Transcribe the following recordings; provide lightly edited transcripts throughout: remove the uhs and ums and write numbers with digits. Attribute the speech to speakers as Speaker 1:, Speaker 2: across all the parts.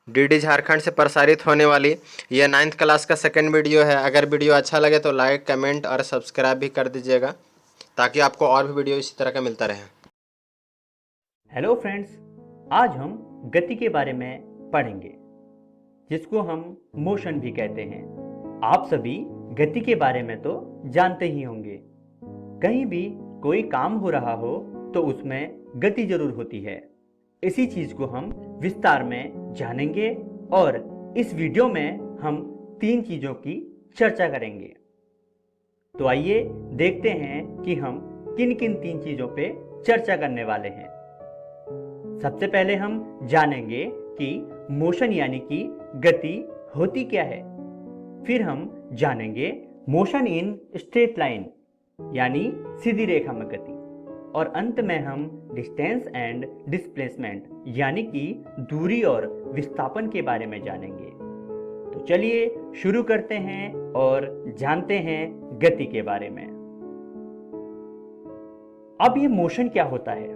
Speaker 1: DD Jharkhand से प्रसारित होने वाली यह 9th क्लास का सेकंड वीडियो है। अगर वीडियो अच्छा लगे तो लाइक, कमेंट और सब्सक्राइब भी कर दीजिएगा ताकि आपको और भी वीडियो इसी तरह का मिलता रहे।
Speaker 2: हेलो फ्रेंड्स, आज हम गति के बारे में पढ़ेंगे, जिसको हम मोशन भी कहते हैं। आप सभी गति के बारे में तो जानते ही होंगे। कहीं भी कोई काम हो रहा हो तो उसमें गति जरूर होती है। इसी चीज को हम विस्तार में जानेंगे और इस वीडियो में हम 3 चीजों की चर्चा करेंगे। तो आइए देखते हैं कि हम किन किन 3 चीजों पे चर्चा करने वाले हैं। सबसे पहले हम जानेंगे कि मोशन यानी कि गति होती क्या है। फिर हम जानेंगे मोशन इन स्ट्रेट लाइन यानी सीधी रेखा में गति। और अंत में हम डिस्टेंस एंड डिस्प्लेसमेंट यानी कि दूरी और विस्थापन के बारे में जानेंगे। तो चलिए शुरू करते हैं और जानते हैं गति के बारे में। अब ये मोशन क्या होता है,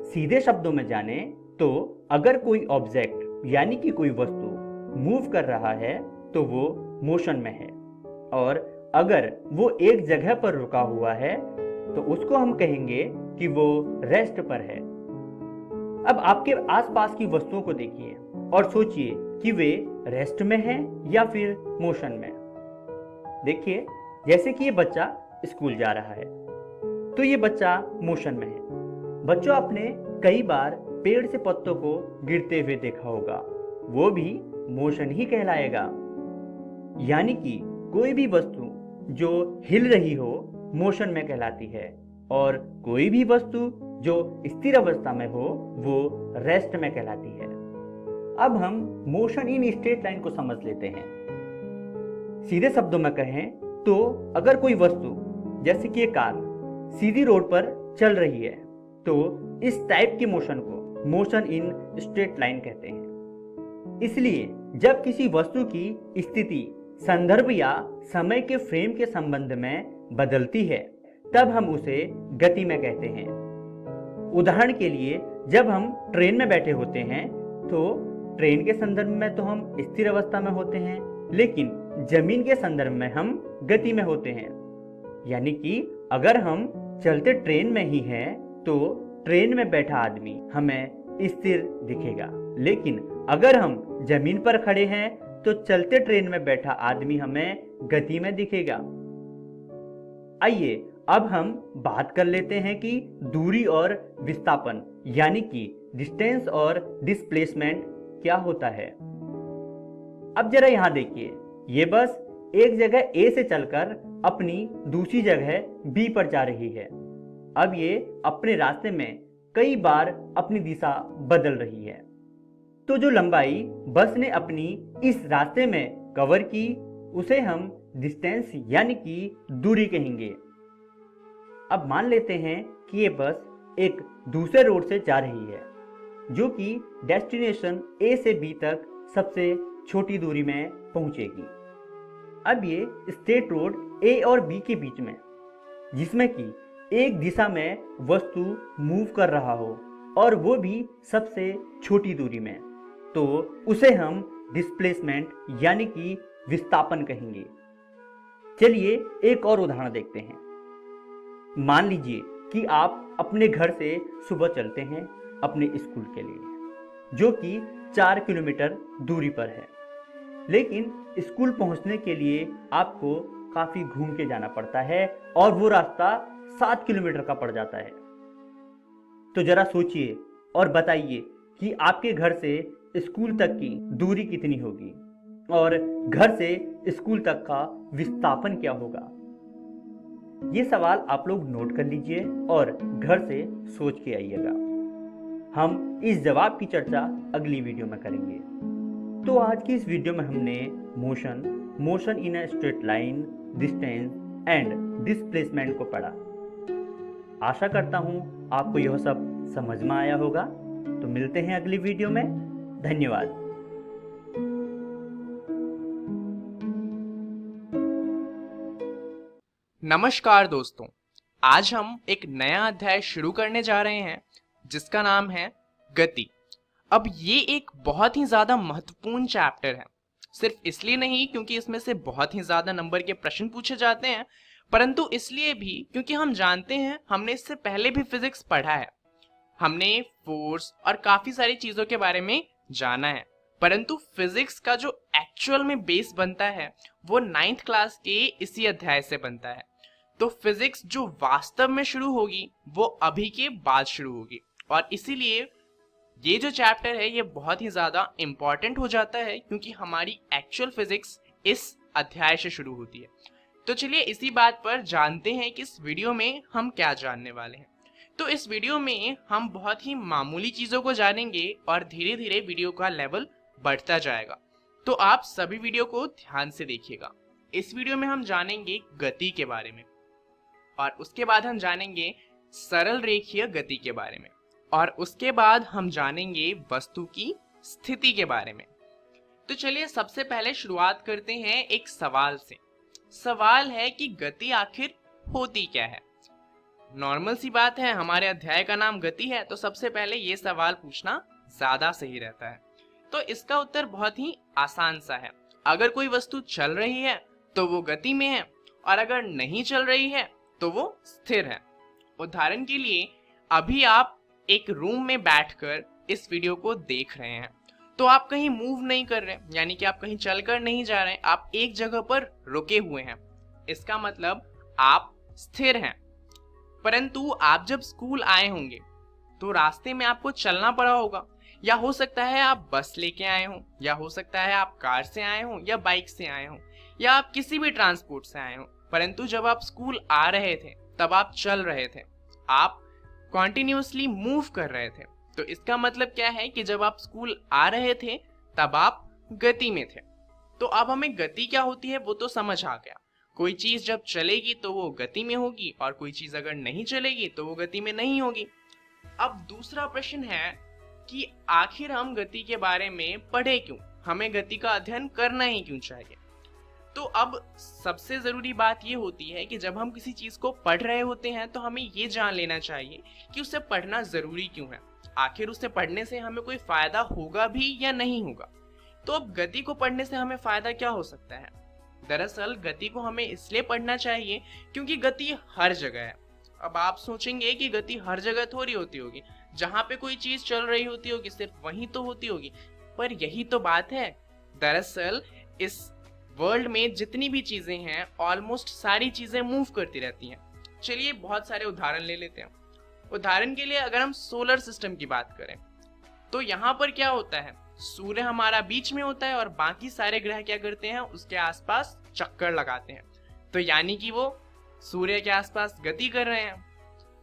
Speaker 2: सीधे शब्दों में जाने तो अगर कोई ऑब्जेक्ट यानी कि कोई वस्तु मूव कर रहा है तो वो मोशन में है, और अगर वो एक जगह पर रुका हुआ है तो उसको हम कहेंगे कि वो रेस्ट पर है। अब आपके आसपास की वस्तुओं को देखिए और सोचिए कि वे रेस्ट में हैं या फिर मोशन में। देखिए, जैसे कि ये बच्चा स्कूल जा रहा है तो ये बच्चा मोशन में है। बच्चों, आपने कई बार पेड़ से पत्तों को गिरते हुए देखा होगा, वो भी मोशन ही कहलाएगा। यानी कि कोई भी वस्तु जो हिल रही हो मोशन में कहलाती है, और कोई भी वस्तु जो स्थिर अवस्था में हो वो रेस्ट में कहलाती है। अब हम मोशन इन स्ट्रेट लाइन को समझ लेते हैं। सीधे शब्दों में कहें तो अगर कोई वस्तु जैसे कि एक कार सीधी रोड पर चल रही है तो इस टाइप के मोशन को मोशन इन स्ट्रेट लाइन कहते हैं। इसलिए जब किसी वस्तु की स्थिति संदर्भ या समय के फ्रेम के संबंध में बदलती है तब हम उसे गति में कहते हैं। उदाहरण के लिए, जब हम ट्रेन में बैठे होते हैं तो ट्रेन के संदर्भ में तो हम स्थिर अवस्था में होते हैं, लेकिन जमीन के संदर्भ में हम गति में होते हैं। यानी कि अगर हम चलते ट्रेन में ही हैं तो ट्रेन में बैठा आदमी हमें स्थिर दिखेगा, लेकिन अगर हम जमीन पर खड़े हैं तो चलते ट्रेन में बैठा आदमी हमें गति में दिखेगा। आइए अब हम बात कर लेते हैं कि दूरी और विस्थापन यानी कि डिस्टेंस और डिस्प्लेसमेंट क्या होता है। अब जरा यहां देखिए, ये बस एक जगह ए से चलकर अपनी दूसरी जगह बी पर जा रही है। अब ये अपने रास्ते में कई बार अपनी दिशा बदल रही है, तो जो लंबाई बस ने अपनी इस रास्ते में कवर की उसे हम डिस्टेंस यानी कि दूरी कहेंगे। अब मान लेते हैं कि ये बस एक दूसरे रोड से जा रही है जो कि डेस्टिनेशन ए से बी तक सबसे छोटी दूरी में पहुंचेगी। अब ये स्ट्रेट रोड ए और बी के बीच में, जिसमें कि एक दिशा में वस्तु मूव कर रहा हो और वो भी सबसे छोटी दूरी में, तो उसे हम डिस्प्लेसमेंट यानी कि विस्थापन कहेंगे। चलिए एक और उदाहरण देखते हैं। मान लीजिए कि आप अपने घर से सुबह चलते हैं अपने स्कूल के लिए, जो कि 4 किलोमीटर दूरी पर है, लेकिन स्कूल पहुंचने के लिए आपको काफी घूम के जाना पड़ता है और वो रास्ता 7 किलोमीटर का पड़ जाता है। तो जरा सोचिए और बताइए कि आपके घर से स्कूल तक की दूरी कितनी होगी और घर से स्कूल तक का विस्थापन क्या होगा। ये सवाल आप लोग नोट कर लीजिए और घर से सोच के आइएगा। हम इस जवाब की चर्चा अगली वीडियो में करेंगे। तो आज की इस वीडियो में हमने motion in a straight line, distance and displacement को पढ़ा। आशा करता हूं आपको यह सब समझ में आया होगा। तो मिलते हैं अगली वीडियो में। धन्यवाद।
Speaker 3: नमस्कार दोस्तों, आज हम एक नया अध्याय शुरू करने जा रहे हैं जिसका नाम है गति। अब ये एक बहुत ही ज़्यादा महत्वपूर्ण चैप्टर है, सिर्फ इसलिए नहीं क्योंकि इसमें से बहुत ही ज़्यादा नंबर के प्रश्न पूछे जाते हैं, परंतु इसलिए भी क्योंकि हम जानते हैं, हमने इससे पहले भी फिजिक्स पढ़ा है, हमने फोर्स और काफ़ी सारी चीज़ों के बारे में जाना है। परंतु फिजिक्स का जो एक्चुअल में बेस बनता है वो 9th क्लास के इसी अध्याय से बनता है। तो फिजिक्स जो वास्तव में शुरू होगी वो अभी के बाद शुरू होगी, और इसीलिए ये जो चैप्टर है ये बहुत ही ज़्यादा इम्पॉर्टेंट हो जाता है, क्योंकि हमारी एक्चुअल फिजिक्स इस अध्याय से शुरू होती है। तो चलिए इसी बात पर जानते हैं कि इस वीडियो में हम क्या जानने वाले हैं। तो इस वीडियो में हम बहुत ही मामूली चीज़ों को जानेंगे और धीरे धीरे वीडियो का लेवल बढ़ता जाएगा। तो आप सभी वीडियो को ध्यान से देखिएगा। इस वीडियो में हम जानेंगे गति के बारे में, और उसके बाद हम जानेंगे सरल रेखीय गति के बारे में, और उसके बाद हम जानेंगे वस्तु की स्थिति के बारे में। तो चलिए सबसे पहले शुरुआत करते हैं एक सवाल से। सवाल है कि गति आखिर होती क्या है। नॉर्मल सी बात है, हमारे अध्याय का नाम गति है, तो सबसे पहले ये सवाल पूछना ज्यादा सही रहता है। तो इसका उत्तर बहुत ही आसान सा है। अगर कोई वस्तु चल रही है तो वो गति में है, और अगर नहीं चल रही है तो वो स्थिर है। उदाहरण के लिए अभी आप एक रूम में बैठकर इस वीडियो को देख रहे हैं, तो आप कहीं मूव नहीं कर रहे, यानी कि आप कहीं चलकर नहीं जा रहे, आप एक जगह पर रुके हुए हैं। इसका मतलब आप स्थिर हैं। परंतु आप जब स्कूल आए होंगे तो रास्ते में आपको चलना पड़ा होगा, या हो सकता है आप बस लेके आए हों, या हो सकता है आप कार से आए हों, या बाइक से आए हों, या आप किसी भी ट्रांसपोर्ट से आए हों। परंतु जब आप स्कूल आ रहे थे तब आप चल रहे थे, आप कॉन्टिन्यूसली मूव कर रहे थे। तो इसका मतलब क्या है कि जब आप स्कूल आ रहे थे तब आप गति में थे। तो अब हमें गति क्या होती है वो तो समझ आ गया। कोई चीज जब चलेगी तो वो गति में होगी, और कोई चीज अगर नहीं चलेगी तो वो गति में नहीं होगी। अब दूसरा प्रश्न है कि आखिर हम गति के बारे में पढ़े क्यों, हमें गति का अध्ययन करना ही क्यों चाहिए। तो अब सबसे जरूरी बात ये होती है कि जब हम किसी चीज को पढ़ रहे होते हैं तो हमें ये जान लेना चाहिए कि उसे पढ़ना जरूरी क्यों है, आखिर उसे पढ़ने से हमें कोई फायदा होगा भी या नहीं होगा। तो अब गति को पढ़ने से हमें फायदा क्या हो सकता है। दरअसल गति को हमें इसलिए पढ़ना चाहिए क्योंकि गति हर जगह है। अब आप सोचेंगे कि गति हर जगह थोड़ी होती होगी, जहां पे कोई चीज चल रही होती होगी सिर्फ वहीं तो होती होगी, पर यही तो बात है। दरअसल इस वर्ल्ड में जितनी भी चीजें हैं ऑलमोस्ट सारी चीजें मूव करती रहती हैं। चलिए बहुत सारे उदाहरण ले लेते हैं। उदाहरण के लिए अगर हम सोलर सिस्टम की बात करें तो यहाँ पर क्या होता है, सूर्य हमारा बीच में होता है और बाकी सारे ग्रह क्या करते हैं, उसके आसपास चक्कर लगाते हैं। तो यानी कि वो सूर्य के आसपास गति कर रहे हैं।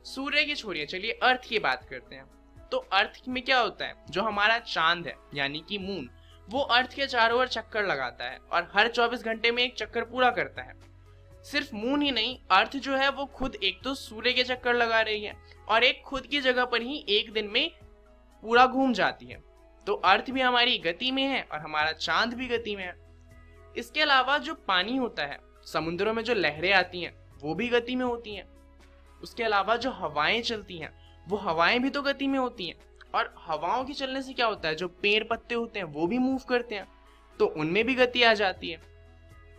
Speaker 3: सूर्य की छोड़िए, चलिए अर्थ की बात करते हैं। तो अर्थ में क्या होता है, जो हमारा चांद है यानी कि मून, वो अर्थ के चारों ओर चक्कर लगाता है और हर 24 घंटे में एक चक्कर पूरा करता है। सिर्फ मून ही नहीं, अर्थ जो है वो खुद एक तो सूर्य के चक्कर लगा रही है, और एक खुद की जगह पर ही एक दिन में पूरा घूम जाती है। तो अर्थ भी हमारी गति में है और हमारा चांद भी गति में है। इसके अलावा जो पानी होता है, समुद्रों में जो लहरें आती हैं वो भी गति में होती हैं। उसके अलावा जो हवाएं चलती हैं वो हवाएं भी तो गति में होती हैं, और हवाओं के चलने से क्या होता है, जो पेड़ पत्ते होते हैं वो भी मूव करते हैं, तो उनमें भी गति आ जाती है।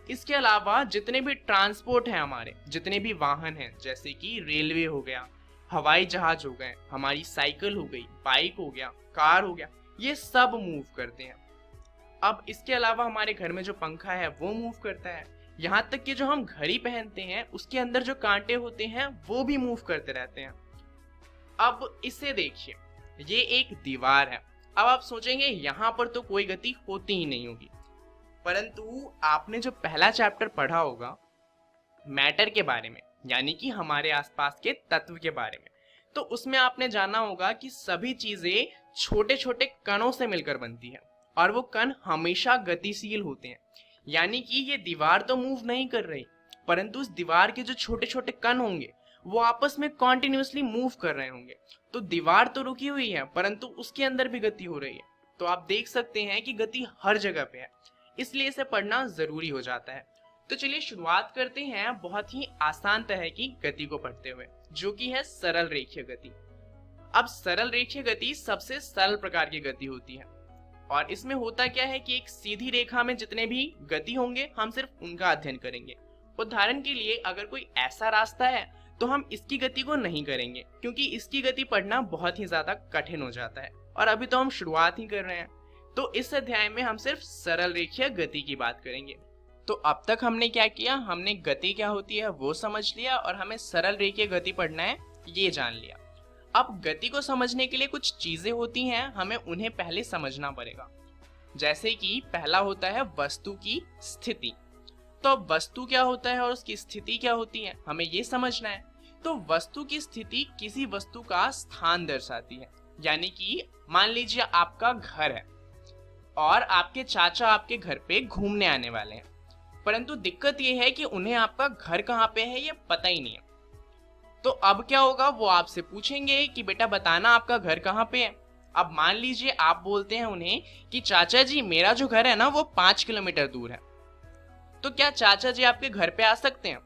Speaker 3: इसके अलावा जितने भी ट्रांसपोर्ट हैं हमारे, जितने भी वाहन हैं, जैसे कि रेलवे हो गया, हवाई जहाज हो गए, हमारी साइकिल हो गई, बाइक हो गया, कार हो गया, ये सब मूव करते हैं। अब इसके अलावा हमारे घर में जो पंखा है वो मूव करता है, यहाँ तक कि जो हम घड़ी पहनते हैं उसके अंदर जो कांटे होते हैं वो भी मूव करते रहते हैं। अब इसे देखिए, ये एक दीवार है। अब आप सोचेंगे यहाँ पर तो कोई गति होती ही नहीं होगी, परंतु आपने जो पहला चैप्टर पढ़ा होगा मैटर के बारे में, यानी कि हमारे आसपास के तत्व के बारे में, तो उसमें आपने जाना होगा कि सभी चीजें छोटे छोटे कणों से मिलकर बनती है, और वो कण हमेशा गतिशील होते हैं। यानी कि ये दीवार तो मूव नहीं कर रही, परंतु उस दीवार के जो छोटे छोटे कण होंगे वो आपस में कॉन्टिन्यूसली मूव कर रहे होंगे। तो दीवार तो रुकी हुई है परंतु उसके अंदर भी गति हो रही है। तो आप देख सकते हैं कि गति हर जगह पे है, इसलिए इसे पढ़ना जरूरी हो जाता है। तो चलिए शुरुआत करते हैं बहुत ही आसान तरह की गति को पढ़ते हुए, जो कि है सरल रेखीय गति। अब सरल रेखीय गति सबसे सरल प्रकार की गति होती है और इसमें होता क्या है कि एक सीधी रेखा में जितने भी गति होंगे हम सिर्फ उनका अध्ययन करेंगे। उदाहरण के लिए अगर कोई ऐसा रास्ता है तो हम इसकी गति को नहीं करेंगे क्योंकि इसकी गति पढ़ना बहुत ही ज्यादा कठिन हो जाता है और अभी तो हम शुरुआत ही कर रहे हैं। तो इस अध्याय में हम सिर्फ सरल रेखीय गति की बात करेंगे। तो अब तक हमने क्या किया, हमने गति क्या होती है वो समझ लिया और हमें सरल रेखीय गति पढ़ना है ये जान लिया। अब गति को समझने के लिए कुछ चीजें होती हैं, हमें उन्हें पहले समझना पड़ेगा। जैसे कि पहला होता है वस्तु की स्थिति। तो अब वस्तु क्या होता है और उसकी स्थिति क्या होती है हमें ये समझना है। तो वस्तु की स्थिति किसी वस्तु का स्थान दर्शाती है। यानी कि मान लीजिए आपका घर है और आपके चाचा आपके घर पे घूमने आने वाले हैं, परंतु दिक्कत ये है कि उन्हें आपका घर कहाँ पे है ये पता ही नहीं है। तो अब क्या होगा, वो आपसे पूछेंगे कि बेटा बताना आपका घर कहाँ पे है। अब मान लीजिए आप बोलते हैं उन्हें कि चाचा जी मेरा जो घर है ना वो 5 किलोमीटर दूर है। तो क्या चाचा जी आपके घर पे आ सकते हैं?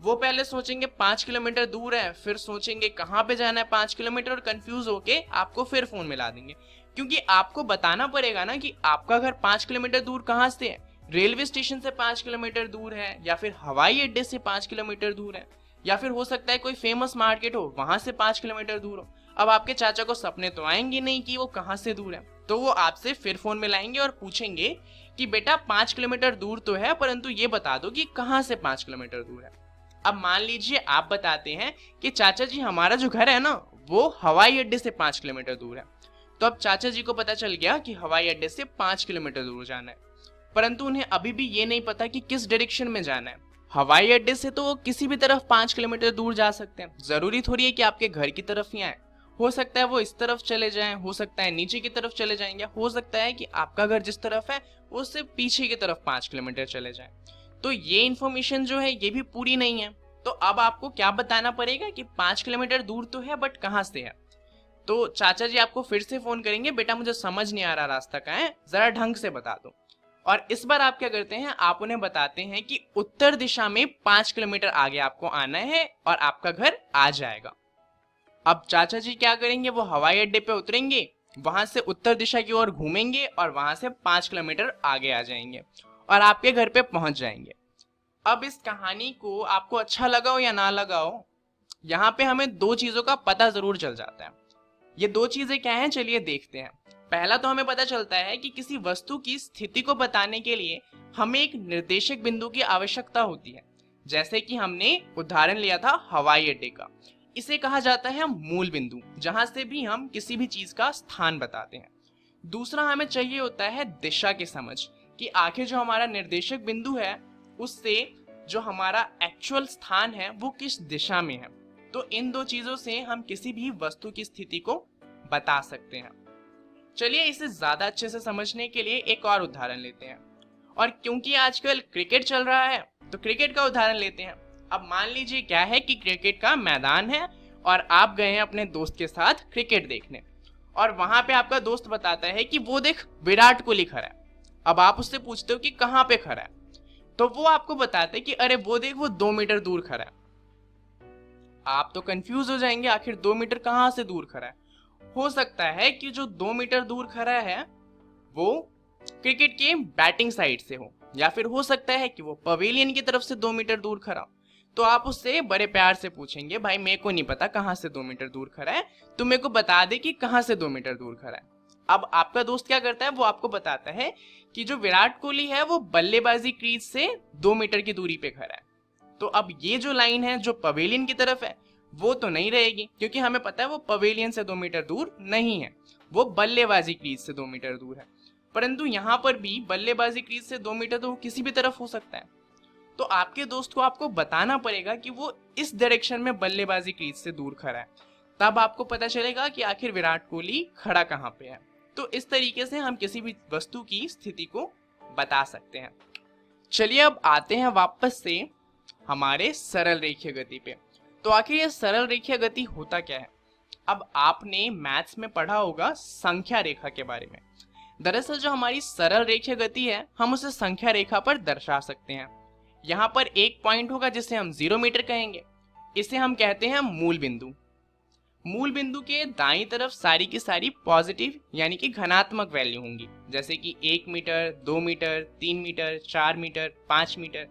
Speaker 3: वो पहले सोचेंगे 5 किलोमीटर दूर है, फिर सोचेंगे कहाँ पे जाना है 5 किलोमीटर और कंफ्यूज होके आपको फिर फोन मिला देंगे, क्योंकि आपको बताना पड़ेगा ना कि आपका घर 5 किलोमीटर दूर कहाँ से है। रेलवे स्टेशन से 5 किलोमीटर दूर है, या फिर हवाई अड्डे से 5 किलोमीटर दूर है, या फिर हो सकता है कोई फेमस मार्केट हो वहां से 5 किलोमीटर दूर हो। अब आपके चाचा को सपने तो आएंगे नहीं कि वो कहाँ से दूर है, तो वो आपसे फिर फोन मिलाएंगे और पूछेंगे कि बेटा 5 किलोमीटर दूर तो है, परंतु ये बता दो कि कहाँ से 5 किलोमीटर दूर है। अब मान लीजिए आप बताते हैं कि चाचा जी हमारा जो घर है ना वो हवाई अड्डे से 5 किलोमीटर दूर है। तो अब चाचा जी को पता चल गया कि हवाई अड्डे से 5 किलोमीटर दूर जाना है, परंतु उन्हें अभी भी ये नहीं पता कि किस डायरेक्शन में जाना है। हवाई अड्डे से तो वो किसी भी तरफ 5 किलोमीटर दूर जा सकते हैं, जरूरी थोड़ी है कि आपके घर की तरफ ही आए। हो सकता है वो इस तरफ चले जाएं, हो सकता है नीचे की तरफ चले जाएंगे, हो सकता है कि आपका घर जिस तरफ है उससे पीछे की तरफ 5 किलोमीटर चले जाएं। तो ये इन्फॉर्मेशन जो है ये भी पूरी नहीं है। तो अब आपको क्या बताना पड़ेगा कि 5 किलोमीटर दूर तो है बट कहाँ से है। तो चाचा जी आपको फिर से फोन करेंगे, बेटा मुझे समझ नहीं आ रहा रास्ता कहाँ है, जरा ढंग से बता दो। और इस बार आप क्या करते हैं, आप उन्हें बताते हैं कि उत्तर दिशा में 5 किलोमीटर आगे आपको आना है और आपका घर आ जाएगा। अब चाचा जी क्या करेंगे, वो हवाई अड्डे पे उतरेंगे, वहां से उत्तर दिशा की ओर घूमेंगे और वहां से 5 किलोमीटर आगे आ जाएंगे और आपके घर पे पहुंच जाएंगे। अब इस कहानी को आपको अच्छा लगा हो या ना लगा हो, यहाँ पे हमें दो चीजों का पता जरूर चल जाता है। ये दो चीजें क्या हैं चलिए देखते हैं। पहला तो हमें पता चलता है कि किसी वस्तु की स्थिति को बताने के लिए हमें एक निर्देशक बिंदु की आवश्यकता होती है। जैसे कि हमने उदाहरण लिया था हवाई अड्डे का, इसे कहा जाता है मूल बिंदु, जहां से भी हम किसी भी चीज का स्थान बताते हैं। दूसरा हमें चाहिए होता है दिशा की समझ, कि आखिर जो हमारा निर्देशक बिंदु है उससे जो हमारा एक्चुअल स्थान है वो किस दिशा में है। तो इन दो चीजों से हम किसी भी वस्तु की स्थिति को बता सकते हैं। चलिए इसे ज्यादा अच्छे से समझने के लिए एक और उदाहरण लेते हैं, और क्योंकि आजकल क्रिकेट चल रहा है तो क्रिकेट का उदाहरण लेते हैं। अब मान लीजिए क्या है कि क्रिकेट का मैदान है और आप गए हैं अपने दोस्त के साथ क्रिकेट देखने, और वहां पे आपका दोस्त बताता है कि वो देख विराट कोहली खड़ा है। अब आप उससे पूछते हो कि कहाँ पे खड़ा है, तो वो आपको बताते हैं कि अरे वो देख वो 2 मीटर दूर खड़ा है। आप तो कंफ्यूज हो जाएंगे आखिर 2 मीटर कहाँ से दूर खड़ा है। हो सकता है कि जो 2 मीटर दूर खड़ा है वो क्रिकेट के बैटिंग साइड से हो, या फिर हो सकता है कि वो पवेलियन की तरफ से 2 मीटर दूर खड़ा। तो आप उससे बड़े प्यार से पूछेंगे, भाई मेरे को नहीं पता कहाँ से 2 मीटर दूर खड़ा है, तो मेरे को बता दे कि कहाँ से 2 मीटर दूर खड़ा है। अब आपका दोस्त क्या करता है, वो आपको बताता है कि जो विराट कोहली है वो बल्लेबाजी क्रीज से 2 मीटर की दूरी पे खड़ा है। तो अब ये जो लाइन है जो पवेलियन की तरफ है वो तो नहीं रहेगी, क्योंकि हमें पता है वो पवेलियन से 2 मीटर दूर नहीं है, वो बल्लेबाजी क्रीज से 2 मीटर दूर है। परंतु यहाँ पर भी बल्लेबाजी क्रीज से 2 मीटर तो किसी भी तरफ हो सकता है। तो आपके दोस्त को आपको बताना पड़ेगा कि वो इस डायरेक्शन में बल्लेबाजी क्रीज से दूर खड़ा है, तब आपको पता चलेगा कि आखिर विराट कोहली खड़ा कहाँ पे है। तो इस तरीके से हम किसी भी वस्तु की स्थिति को बता सकते हैं। चलिए अब आते हैं वापस से हमारे सरल रेखीय गति पे। तो आखिर ये सरल रेखीय गति होता क्या है। अब आपने मैथ्स में पढ़ा होगा संख्या रेखा के बारे में। दरअसल जो हमारी सरल रेखीय गति है हम उसे संख्या रेखा पर दर्शा सकते हैं। यहाँ पर एक पॉइंट होगा जिसे हम 0 मीटर कहेंगे, इसे हम कहते हैं मूल बिंदु। मूल बिंदु के दाईं तरफ सारी की सारी पॉजिटिव यानी कि धनात्मक वैल्यू होंगी, जैसे कि 1 metre, 2 metre, 3 metre, 4 metre, 5 metre.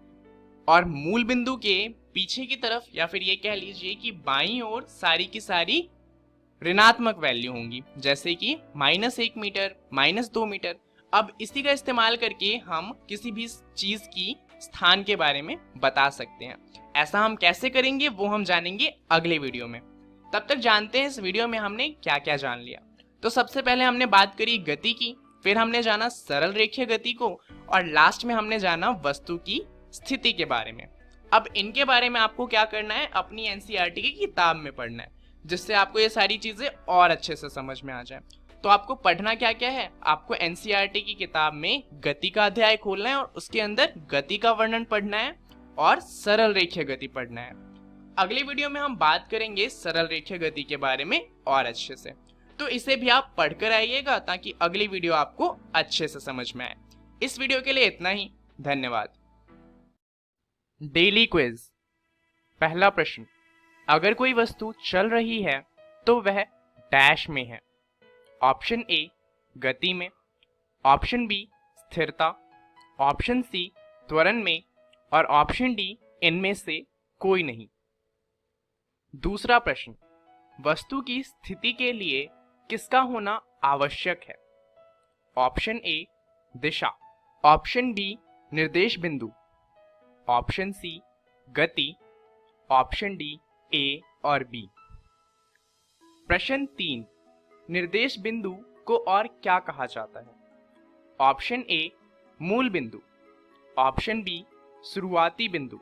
Speaker 3: और मूल बिंदु के पीछे की तरफ या फिर ये कह लीजिए कि बाईं ओर सारी की सारी ऋणात्मक वैल्यू होंगी, जैसे कि -1 मीटर, -2 मीटर। अब इसी का इस्तेमाल करके हम किसी भी चीज की स्थान के बारे में बता सकते हैं। ऐसा हम कैसे करेंगे वो हम जानेंगे अगले वीडियो में। तब तक जानते हैं इस वीडियो में हमने क्या क्या जान लिया। तो सबसे पहले हमने बात करी गति की, फिर हमने जाना सरल रेखीय गति को, और लास्ट में हमने जाना वस्तु की स्थिति के बारे में। अब इनके बारे में आपको क्या करना है, अपनी एनसीईआरटी की किताब में पढ़ना है, जिससे आपको ये सारी चीजें और अच्छे से समझ में आ जाए। तो आपको पढ़ना क्या क्या है, आपको एनसीईआरटी की किताब में गति का अध्याय खोलना है और उसके अंदर गति का वर्णन पढ़ना है और सरल रेखीय गति पढ़ना है। अगले वीडियो में हम बात करेंगे सरल रेखीय गति के बारे में और अच्छे से, तो इसे भी आप पढ़कर आइएगा ताकि अगली वीडियो आपको अच्छे से समझ में आए। इस वीडियो के लिए इतना ही, धन्यवाद। Daily quiz. पहला प्रश्न, अगर कोई वस्तु चल रही है तो वह डैश में है। ऑप्शन ए गति में, ऑप्शन बी स्थिरता, ऑप्शन सी त्वरण में, और ऑप्शन डी इनमें से कोई नहीं। दूसरा प्रश्न, वस्तु की स्थिति के लिए किसका होना आवश्यक है। ऑप्शन ए दिशा, ऑप्शन बी निर्देश बिंदु, ऑप्शन सी गति, ऑप्शन डी ए और बी। प्रश्न 3, निर्देश बिंदु को और क्या कहा जाता है। ऑप्शन ए मूल बिंदु, ऑप्शन बी शुरुआती बिंदु,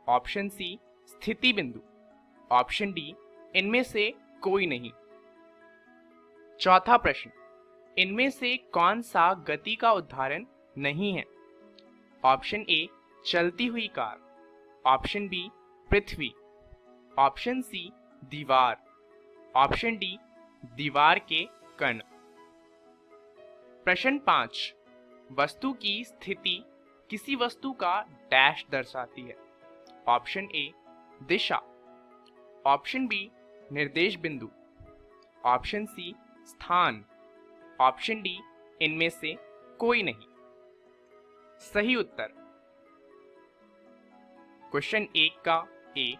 Speaker 3: ऑप्शन सी स्थिति बिंदु, ऑप्शन डी इनमें से कोई नहीं। चौथा प्रश्न, इनमें से कौन सा गति का उदाहरण नहीं है। ऑप्शन ए चलती हुई कार, ऑप्शन बी पृथ्वी, ऑप्शन सी दीवार, ऑप्शन डी दीवार के कण। प्रश्न 5, वस्तु की स्थिति किसी वस्तु का डैश दर्शाती है। ऑप्शन ए दिशा, ऑप्शन बी निर्देश बिंदु, ऑप्शन सी स्थान, ऑप्शन डी इनमें से कोई नहीं। सही उत्तर क्वेश्चन 1 का ए,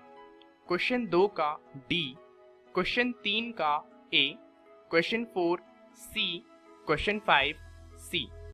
Speaker 3: क्वेश्चन 2 का डी, क्वेश्चन 3 का ए, क्वेश्चन 4 सी, क्वेश्चन 5 सी।